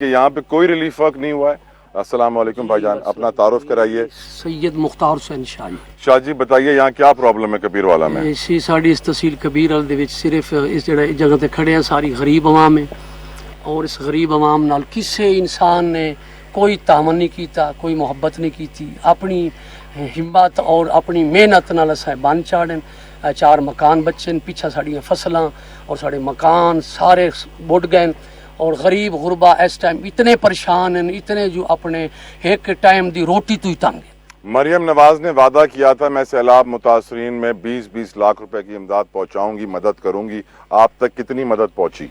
کہ یہاں پہ کوئی ریلیف ورک نہیں ہوا ہے. السلام علیکم بھائی جان, اپنا تعارف کرائیے. سید مختار حسین شاہ جی. شاہ جی بتائیے یہاں کیا پرابلم ہے کبیر والا میں؟ اسی ساری اس تحصیل کبیر والے دے وچ صرف اس جگہ تے کھڑے ہیں ساری غریب عوام ہے, اور اس غریب عوام نال کسے انسان نے کوئی تعاون نہیں کیتا, کوئی محبت نہیں کیتی. اپنی ہمت اور اپنی محنت نال اساں بن چاڑن, 4 مکان بچن, پیچھے ساڑیاں فصلاں اور ساڑے مکان سارے بڑھ گئے, اور غریب غربا اس ٹائم اتنے پریشان ہیں, اتنے جو اپنے ایک ٹائم دی روٹی تو ہی تنگ ہیں. مریم نواز نے وعدہ کیا تھا میں سیلاب متاثرین میں 20-20 لاکھ روپے کی امداد پہنچاؤں گی, مدد کروں گی. آپ تک کتنی مدد پہنچی؟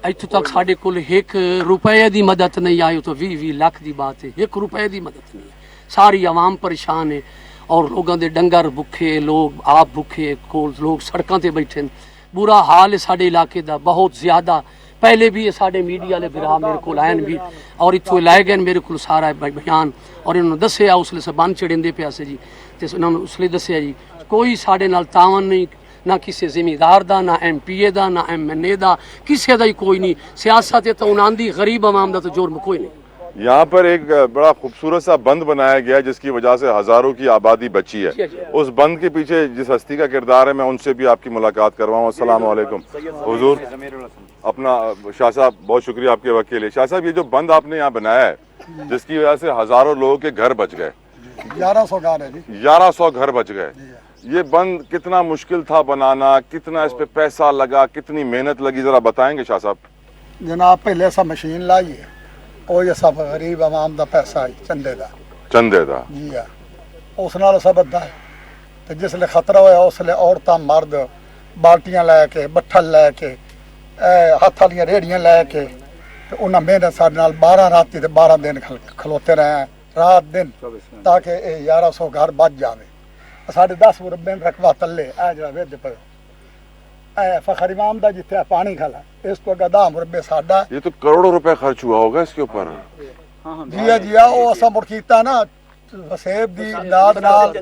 ایتھوں تک ساڈے کول 1 روپے دی مدد نہیں آئی, تو 20-20 لاکھ دی بات ہے. 1 روپے دی مدد نہیں ہے. ساری عوام پریشان ہے, اور لوگاں دے ڈنگر بھکھے, لوگ آپ بھکھے, لوگ سڑکاں تے بیٹھے. برا حال ہے ساڈے علاقے دا بہت زیادہ. پہلے بھی یہ ساڈے میڈیا والے برا میرے کو آئے بھی, اور اتوں لائے گئے میرے کو سارا بیان, اور انہوں نے دسیا اس لیے بن چڑھے پیا سے جی. تے انہوں نے اس لیے دسیا جی کوئی ساڈے نال تعاون نہیں, نہ کسی زمیندار دا, نہ ایم پی اے دا, نہ ایم این اے دا, کسی دا ہی کوئی نہیں. سیاست ہے تو انہاں دی, غریب عوام دا تو جرم کوئی نہیں. یہاں پر ایک بڑا خوبصورت سا بند بنایا گیا ہے جس کی وجہ سے ہزاروں کی آبادی بچی ہے. اس بند کے پیچھے جس ہستی کا کردار ہے میں ان سے بھی آپ کی ملاقات کرواؤں. السلام علیکم حضور. اپنا شاہ صاحب بہت شکریہ آپ کے وکیل. شاہ صاحب یہ جو بند آپ نے یہاں بنایا ہے جس کی وجہ سے ہزاروں لوگوں کے گھر بچ گئے, 1100 گھر بچ گئے, یہ بند کتنا مشکل تھا بنانا, کتنا اس پہ پیسہ لگا, کتنی محنت لگی, ذرا بتائیں گے شاہ صاحب؟ جناب پہلے سا مشین لائی ہے, وہ یہ سب غریب عوام دا پیسہ ہے, چندے دا جی ہاں, اس نال سب ادا ہے. تو جس لئے خطرہ ہویا اس لئے عورتاں مرد بالٹیاں لے کے, بٹھل لے کے, ہاتھ والیاں ریڑیاں لے کے, تو انہاں محنت سارے نال 12 راتی تے 12 دن کھلوتے رہے ہیں, رات دن, تاکہ 1100 گھر بچ جاوے. ساڑھے 10 مربع رقبہ تلے اے جڑا وچ پے اے فخر امام دا جتھے پانی کھلا, اس تو اگے 10 مربع ساڈا. یہ تو کروڑوں روپے خرچ ہوا ہوگا اس کے اوپر. جی او اساں مڑ کیتا نا وسیب دی امداد نال,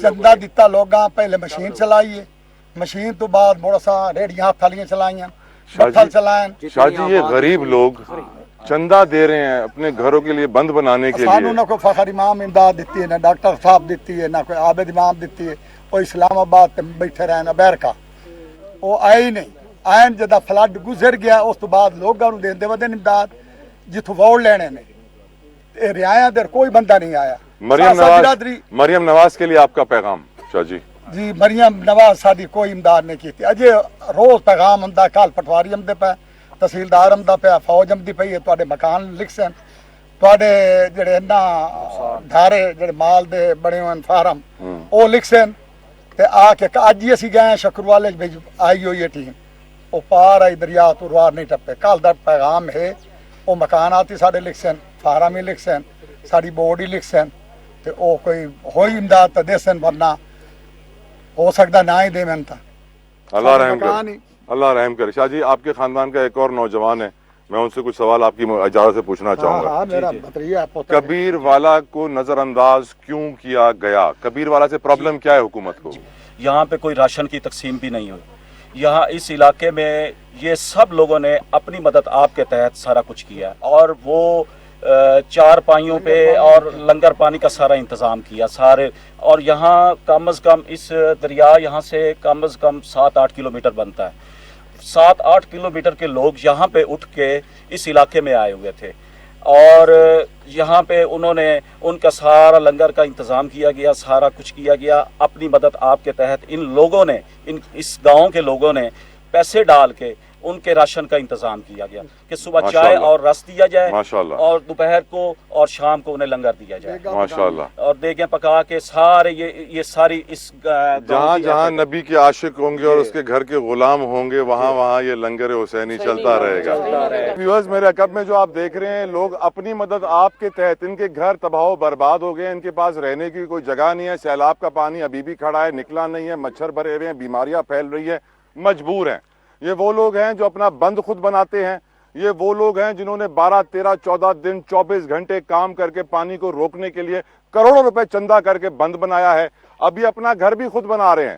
چندہ دتا لوگاں. پہلے مشین چلائی ہے, مشین تو بعد مڑ اساں ریڑیاں ہاتھ والیاں چلائیاں, بٹھل چلائیں. شاہ جی یہ غریب لوگ چندہ دے رہے ہیں اپنے گھروں کے لیے بند بنانے کے سانو لیے. نہ کوئی فخر امام امداد دیتی ہے, نہ ڈاکٹر صاحب دیتی ہے, نہ کوئی عابد امام دیتی ہے. وہ اسلام آباد تے بیٹھے رہے نا بیرکا, وہ آئے ہی نہیں. آئین جدہ فلڈ گزر گیا اس تو بعد لوگاں نوں دیندے ودن امداد جتھوں ووٹ لینے نے. رعایا در کوئی بندہ نہیں آیا. مریم نواز کے لیے آپ کا پیغام شاہ جی؟ جی مریم نواز ساری کوئی امداد نہیں کی. اجے روز پیغام آمدا, کال پٹواری آمدے پے, تحصیلدار آمدا پیا, فوج آمدی پئی ہے, تواڈے مکان لکھ سن, تواڈے جڑے نا دھارے جڑے مال دے بڑے ہوئے فارم وہ لکھ سن. تے آ کے اج ہی اسی گئے شکروالے وچ آئی ہوئی ہے ٹیم, وہ پار آئی دریا تو روار نہیں ٹپے. کل دا پیغام ہے وہ مکانات ہی ساڈے لکھ سن, فارم ہی لکھ سن, ساری بورڈ ہی لکھ سن. تے او کوئی ہوئی امداد تے دے سن, ورنہ ہو سکتا نہ ہی دے. من تا اللہ رحم کرے, اللہ رحم کرے. شاہ جی آپ کے خاندان کا ایک اور نوجوان ہے, میں ان سے کچھ سوال آپ کی اجازت سے پوچھنا چاہوں گا. میرا بھتریجا کبیر والا کو نظر انداز کیوں کیا گیا؟ کبیر والا سے پرابلم کیا ہے حکومت کو؟ یہاں پہ کوئی راشن کی تقسیم بھی نہیں ہوئی. یہاں اس علاقے میں یہ سب لوگوں نے اپنی مدد آپ کے تحت سارا کچھ کیا, اور وہ 4 پائیوں پہ اور لنگر پانی کا سارا انتظام کیا سارے. اور یہاں کم از کم اس دریا یہاں سے کم از کم 7-8 کلومیٹر بنتا ہے. 7-8 کلومیٹر کے لوگ یہاں پہ اٹھ کے اس علاقے میں آئے ہوئے تھے, اور یہاں پہ انہوں نے ان کا سارا لنگر کا انتظام کیا گیا, سارا کچھ کیا گیا. اپنی مدد آپ کے تحت ان لوگوں نے, اس گاؤں کے لوگوں نے پیسے ڈال کے ان کے راشن کا انتظام کیا گیا کہ صبح چائے اور رس دیا جائے, اور دوپہر کو اور شام کو انہیں لنگر دیا جائے ماشاءاللہ, اور دیگیں پکا کے سارے یہ ساری اس جہاں جہاں نبی کے عاشق ہوں گے اور اس کے گھر کے غلام ہوں گے وہاں وہاں یہ لنگر حسینی چلتا رہے گا. ویورز میرے کب میں جو آپ دیکھ رہے ہیں لوگ اپنی مدد آپ کے تحت, ان کے گھر تباہ و برباد ہو گئے, ان کے پاس رہنے کی کوئی جگہ نہیں ہے, سیلاب کا پانی ابھی بھی کھڑا ہے, نکلا نہیں ہے, مچھر بھرے ہوئے ہیں, بیماریاں پھیل رہی ہیں, مجبور ہیں. یہ وہ لوگ ہیں جو اپنا بند خود بناتے ہیں, یہ وہ لوگ ہیں جنہوں نے 12, 13, 14 دن 24 گھنٹے کام کر کے پانی کو روکنے کے لیے کروڑوں روپے چندہ کر کے بند بنایا ہے. اب یہ اپنا گھر بھی خود بنا رہے ہیں,